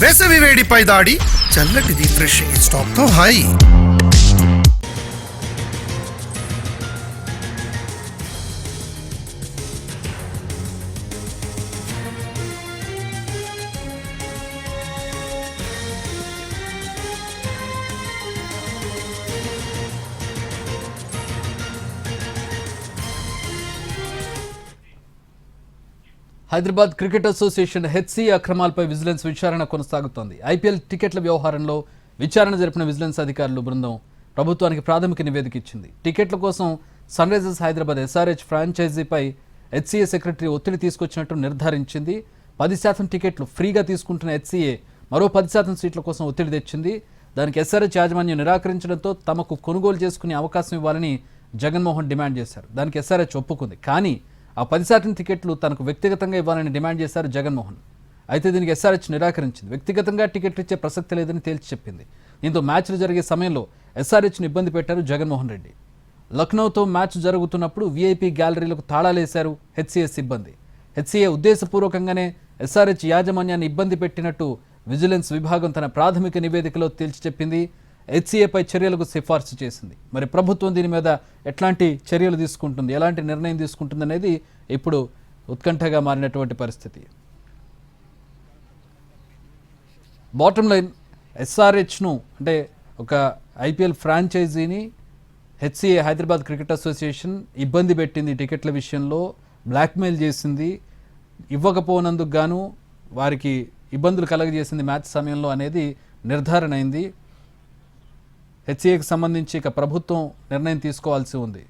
వేసవి వేడిపై దాడి, చల్లటి రిఫ్రెషింగ్ స్టాప్ తో హాయి. హైదరాబాద్ క్రికెట్ అసోసియేషన్ హెచ్సీఏ అక్రమాలపై విజిలెన్స్ విచారణ కొనసాగుతోంది. ఐపీఎల్ టికెట్ల వ్యవహారంలో విచారణ జరిపిన విజిలెన్స్ అధికారులు బృందం ప్రభుత్వానికి ప్రాథమిక నివేదిక ఇచ్చింది. టికెట్ల కోసం సన్ రైజర్స్ హైదరాబాద్ ఎస్ఆర్హెచ్ ఫ్రాంచైజీపై హెచ్సీఏ సెక్రటరీ ఒత్తిడి తీసుకొచ్చినట్టు నిర్ధారించింది. 10% టికెట్లు ఫ్రీగా తీసుకుంటున్న హెచ్సీఏ మరో 10% సీట్ల కోసం ఒత్తిడి తెచ్చింది. దానికి ఎస్ఆర్హెచ్ యాజమాన్యం నిరాకరించడంతో తమకు కొనుగోలు చేసుకునే అవకాశం ఇవ్వాలని జగన్మోహన్ డిమాండ్ చేశారు. దానికి ఎస్ఆర్హెచ్ ఒప్పుకుంది. కానీ ఆ 10% టికెట్లు తనకు వ్యక్తిగతంగా ఇవ్వాలని డిమాండ్ చేశారు జగన్మోహన్. అయితే దీనికి ఎస్ఆర్హెచ్ నిరాకరించింది. వ్యక్తిగతంగా టికెట్లు ఇచ్చే ప్రసక్తి లేదని తేల్చి చెప్పింది. దీంతో మ్యాచ్లు జరిగే సమయంలో ఎస్ఆర్హెచ్ను ఇబ్బంది పెట్టారు జగన్మోహన్ రెడ్డి. లక్నోతో మ్యాచ్ జరుగుతున్నప్పుడు వీఐపీ గ్యాలరీలకు తాళాలేశారు హెచ్సీఏ సిబ్బంది. హెచ్సీఏ ఉద్దేశపూర్వకంగానే ఎస్ఆర్హెచ్ యాజమాన్యాన్ని ఇబ్బంది పెట్టినట్టు విజిలెన్స్ విభాగం తన ప్రాథమిక నివేదికలో తేల్చి చెప్పింది. హెచ్సీఏపై చర్యలకు సిఫార్సు చేసింది. మరి ప్రభుత్వం దీని మీద ఎట్లాంటి చర్యలు తీసుకుంటుంది, ఎలాంటి నిర్ణయం తీసుకుంటుంది అనేది ఇప్పుడు ఉత్కంఠగా మారినటువంటి పరిస్థితి. బాటమ్ లైన్, ఎస్ఆర్హెచ్ను అంటే ఒక ఐపీఎల్ ఫ్రాంచైజీని హెచ్సీఏ హైదరాబాద్ క్రికెట్ అసోసియేషన్ ఇబ్బంది పెట్టింది. టికెట్ల విషయంలో బ్లాక్మెయిల్ చేసింది, ఇవ్వకపోనందుకు గాను వారికి ఇబ్బందులు కలగజేసింది మ్యాచ్ సమయంలో అనేది నిర్ధారణ అయింది. హెచ్సీఏకి సంబంధించి ఇక ప్రభుత్వం నిర్ణయం తీసుకోవాల్సి ఉంది.